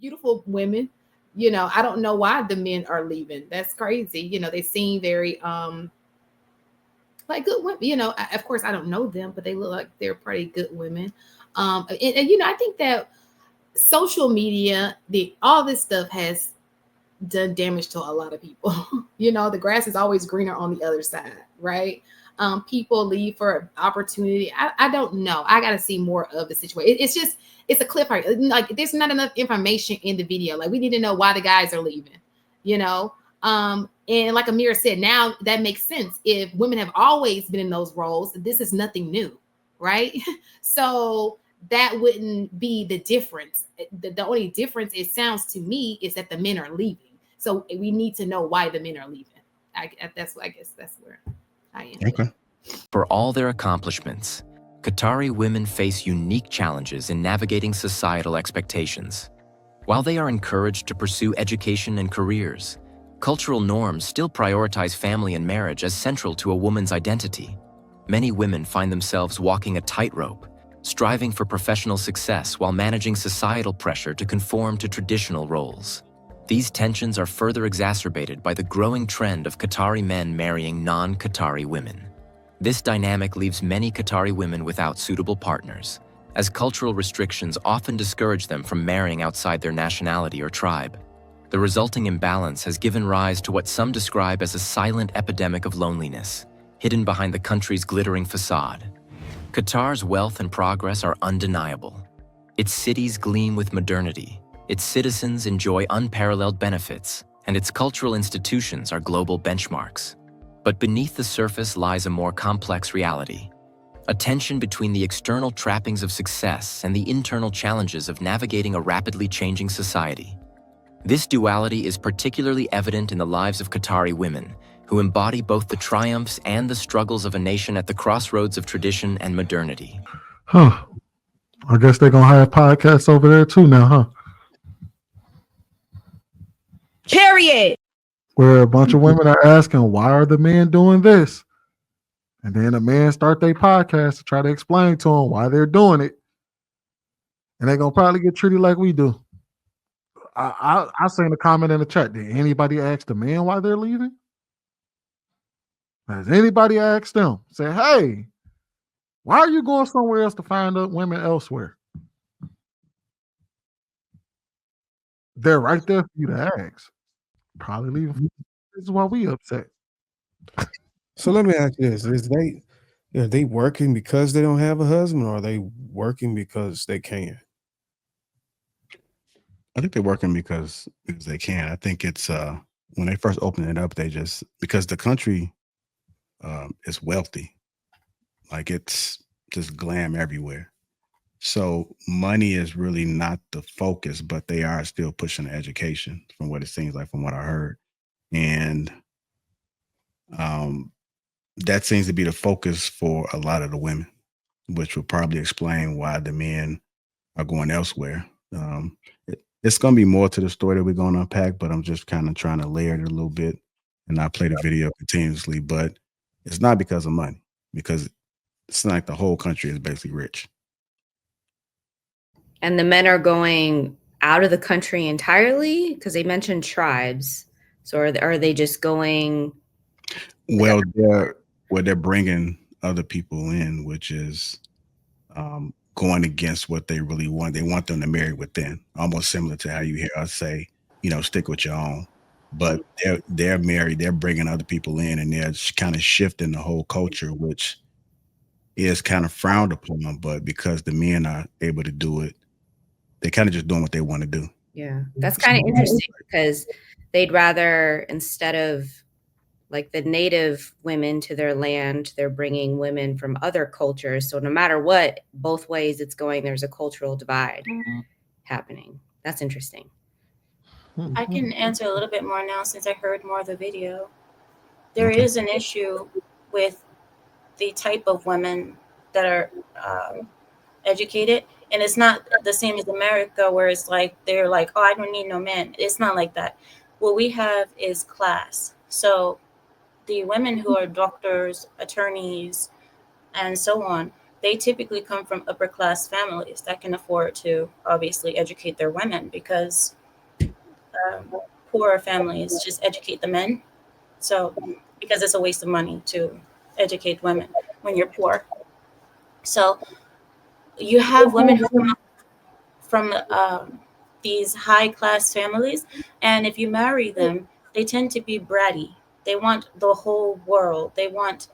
beautiful women. You know, I don't know why the men are leaving. That's crazy. You know, they seem very like good women. You know, of course I don't know them, but they look like they're pretty good women. And you know, I think that social media, the all this stuff has done damage to a lot of people. You know, the grass is always greener on the other side, right? People leave for opportunity. I don't know. I got to see more of the situation. It's just, it's a cliffhanger. Like, there's not enough information in the video. Like, we need to know why the guys are leaving, you know? And like Ameera said, now that makes sense. If women have always been in those roles, this is nothing new, right? So that wouldn't be the difference. The only difference, it sounds to me, is that the men are leaving. So we need to know why the men are leaving. I guess that's where I am. Okay. For all their accomplishments, Qatari women face unique challenges in navigating societal expectations. While they are encouraged to pursue education and careers, cultural norms still prioritize family and marriage as central to a woman's identity. Many women find themselves walking a tightrope, striving for professional success while managing societal pressure to conform to traditional roles. These tensions are further exacerbated by the growing trend of Qatari men marrying non-Qatari women. This dynamic leaves many Qatari women without suitable partners, as cultural restrictions often discourage them from marrying outside their nationality or tribe. The resulting imbalance has given rise to what some describe as a silent epidemic of loneliness, hidden behind the country's glittering facade. Qatar's wealth and progress are undeniable. Its cities gleam with modernity, its citizens enjoy unparalleled benefits, and its cultural institutions are global benchmarks. But beneath the surface lies a more complex reality, a tension between the external trappings of success and the internal challenges of navigating a rapidly changing society. This duality is particularly evident in the lives of Qatari women, who embody both the triumphs and the struggles of a nation at the crossroads of tradition and modernity. Huh. I guess they're going to have podcasts over there too now, huh? Period. Where a bunch of women are asking, why are the men doing this? And then the men start their podcast to try to explain to them why they're doing it. And they're going to probably get treated like we do. I seen a comment in the chat. Did anybody ask the men why they're leaving? Has anybody asked them? Say, hey, why are you going somewhere else to find women elsewhere? They're right there for you to ask. Probably leaving. This is why we upset. So let me ask you this: are they working because they don't have a husband, or are they working because they can? I think they're working because they can. I think it's when they first opened it up, they just, because the country is wealthy, like it's just glam everywhere. So money is really not the focus, but they are still pushing the education, from what it seems like, from what I heard. And that seems to be the focus for a lot of the women, which will probably explain why the men are going elsewhere. It's going to be more to the story that we're going to unpack, but I'm just kind of trying to layer it a little bit and not play the video continuously. But it's not because of money, because it's not like the whole country is basically rich. And the men are going out of the country entirely? Because they mentioned tribes. So are they just going? Well, they're bringing other people in, which is going against what they really want. They want them to marry within, almost similar to how you hear us say, stick with your own. But they're married, they're bringing other people in, and they're kind of shifting the whole culture, which is kind of frowned upon. But because the men are able to do it, they're kind of just doing what they want to do. Yeah, that's kind of interesting, because they'd rather, instead of like the native women to their land, they're bringing women from other cultures. So no matter what, both ways it's going, there's a cultural divide happening. That's interesting. I can answer a little bit more now since I heard more of the video. There is an issue with the type of women that are educated. And it's not the same as America, where it's like, they're like, oh, I don't need no man. It's not like that. What we have is class. So the women who are doctors, attorneys, and so on, they typically come from upper class families that can afford to obviously educate their women, because poorer families just educate the men. So, because it's a waste of money to educate women when you're poor. So, you have women who come from these high class families, and if you marry them, they tend to be bratty. They want the whole world. They want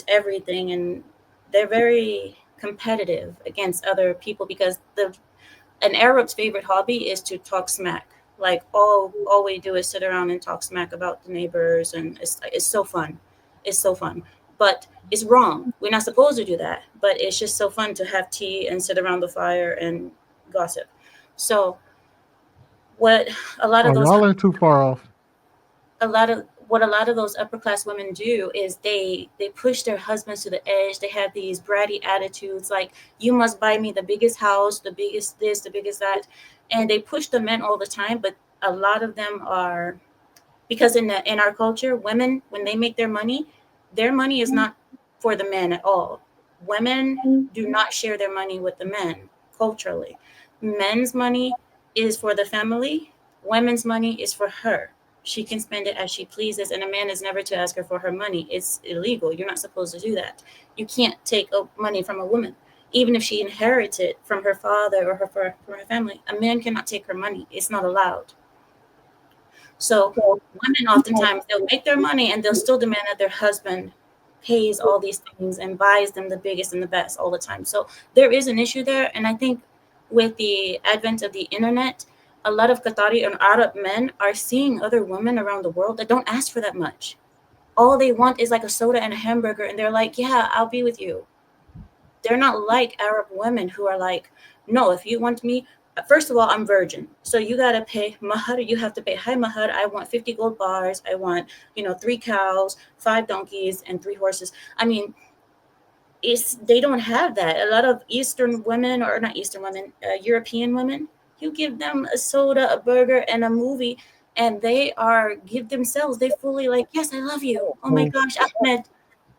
everything, and they're very competitive against other people, because an Arab's favorite hobby is to talk smack. Like all we do is sit around and talk smack about the neighbors, and it's so fun. It's so fun, but it's wrong. We're not supposed to do that, but it's just so fun to have tea and sit around the fire and gossip. So what a lot of Oh, those y'all ain't too far off. a lot of those upper class women do is they push their husbands to the edge. They have these bratty attitudes, like, you must buy me the biggest house, the biggest this, the biggest that, and they push the men all the time. But a lot of them are, because in our culture, women, when they make their money is not for the men at all. Women do not share their money with the men culturally. Men's money is for the family. Women's money is for her. She can spend it as she pleases, and a man is never to ask her for her money. It's illegal. You're not supposed to do that. You can't take money from a woman, even if she inherits it from her father or from her family. A man cannot take her money. It's not allowed. So women oftentimes, they'll make their money and they'll still demand that their husband pays all these things and buys them the biggest and the best all the time. So there is an issue there. And I think with the advent of the internet, a lot of Qatari and Arab men are seeing other women around the world that don't ask for that much. All they want is like a soda and a hamburger, and they're like, yeah, I'll be with you. They're not like Arab women who are like, no, if you want me, first of all, I'm virgin. So you got to pay mahar. You have to pay high mahar. I want 50 gold bars. I want, 3 cows, 5 donkeys, and 3 horses. I mean, they don't have that. A lot of Eastern women, or not Eastern women, European women, you give them a soda, a burger, and a movie, and they fully like, yes, I love you. Oh my gosh, Ahmed,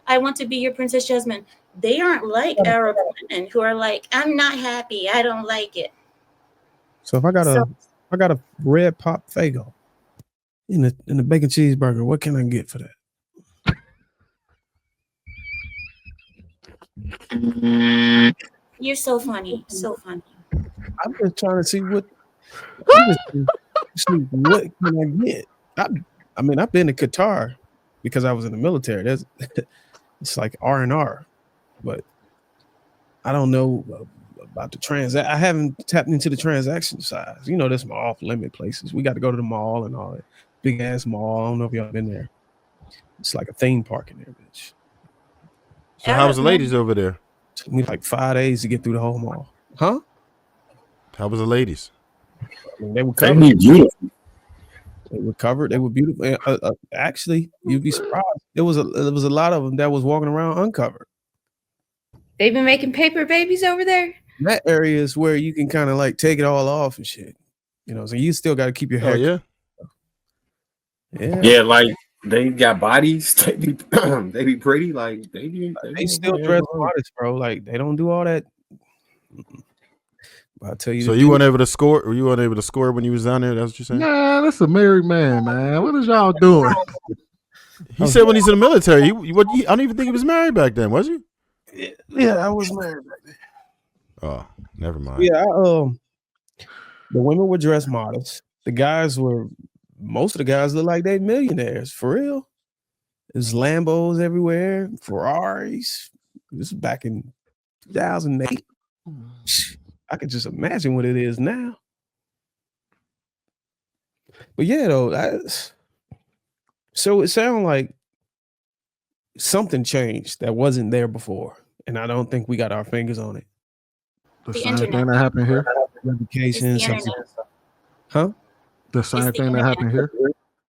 I want to be your Princess Jasmine. They aren't like Arab women who are like, I'm not happy. I don't like it. So if I got a red pop Fago in the bacon cheeseburger, what can I get for that? You're so funny. So funny. I'm just trying to see what can I get. I mean, I've been to Qatar because I was in the military. It's like R&R, but I don't know about the transact. I haven't tapped into the transaction size. There's some off-limit places. We got to go to the mall and all that. Big ass mall. I don't know if y'all been there. It's like a theme park in there, bitch. So how was the ladies over there? Took me like 5 days to get through the whole mall. Huh? How was the ladies? I mean, they were covered. They were covered. They were beautiful. Actually, you'd be surprised. There was a lot of them that was walking around uncovered. They've been making paper babies over there. That area is where you can kind of like take it all off and shit. So you still got to keep your hair. Yeah, like they got bodies. They be pretty. Like they still dress modest, bro. Like they don't do all that. I'll tell you. So you weren't able to score, or you weren't able to score when you was down there? That's what you're saying? Nah, that's a married man, man. What is y'all doing? He said when he's in the military. I don't even think he was married back then, was he? Yeah, I was married back then. Oh, never mind. Yeah, the women were dressed modest. Most of the guys look like they millionaires for real. There's Lambos everywhere, Ferraris. This is back in 2008. I could just imagine what it is now. But yeah, though, so it sounds like something changed that wasn't there before, and I don't think we got our fingers on it. The same thing that happened here. Replication, huh? The same thing that happened here.